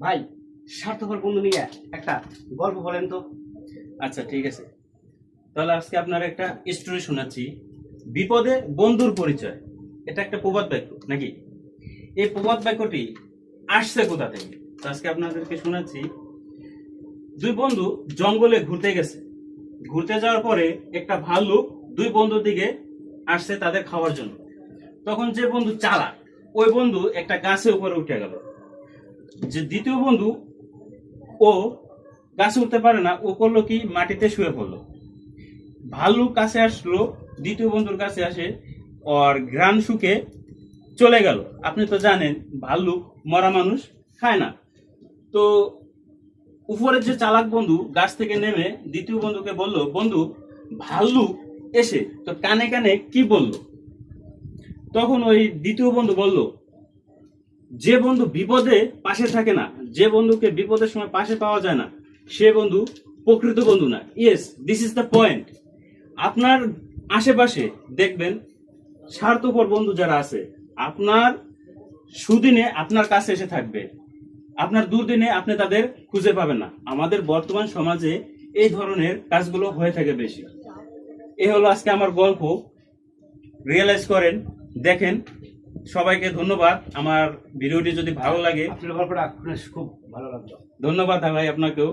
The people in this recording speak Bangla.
ভাই, স্বার্থপর বন্ধু নিয়ে একটা গল্প বলেন তো। আচ্ছা ঠিক আছে, তাহলে আজকে আপনার একটা স্টোরি শোনাচ্ছি। বিপদে বন্ধুর পরিচয়, এটা একটা প্রবাদ বাক্য নাকি? এই প্রবাদ বাক্যটি আসছে কোথা থেকে? তো আজকে আপনাদেরকে শোনাচ্ছি। দুই বন্ধু জঙ্গলে ঘুরতে গেছে। ঘুরতে যাওয়ার পরে একটা ভাল্লুক দুই বন্ধুর দিকে আসছে তাদের খাওয়ার জন্য। তখন যে বন্ধু চালাক, ওই বন্ধু একটা গাছের উপরে উঠে গেল। যে দ্বিতীয় বন্ধু, ও গাছে উঠতে পারে না, ও করলো কি, মাটিতে শুয়ে পড়লো। ভাল্লুক কাছে আসলো, দ্বিতীয় বন্ধুর কাছে আসে, ওর ঘ্রাণ শুকে চলে গেল। আপনি তো জানেন ভাল্লুক মরা মানুষ খায় না। তো উপরের যে চালাক বন্ধু গাছ থেকে নেমে দ্বিতীয় বন্ধুকে বলল, বন্ধু, ভাল্লুক এসে তো কানে কানে কি বলল? তখন ওই দ্বিতীয় বন্ধু বলল, যে বন্ধু বিপদে পাশে থাকে না, যে বন্ধুকে বিপদের সময় পাশে পাওয়া যায় না, সে বন্ধু প্রকৃত বন্ধু না। Yes, this is the point. আপনার আশেপাশে দেখবেন স্বার্থপর বন্ধু যারা আছে, আপনার সুদিনে আপনার কাছে এসে থাকবে, আপনার দুর্দিনে আপনি তাদের খুঁজে পাবেন না। আমাদের বর্তমান সমাজে এই ধরনের কাজগুলো হয়ে থাকে বেশি। এ হলো আজকে আমার গল্প। রিয়েলাইজ করেন, দেখেন। সবাইকে ধন্যবাদ। আমার ভিডিওটি যদি ভালো লাগে, আপনার গল্পটা শুনে খুব ভালো লাগলো। ধন্যবাদ ভাই আপনাকেও।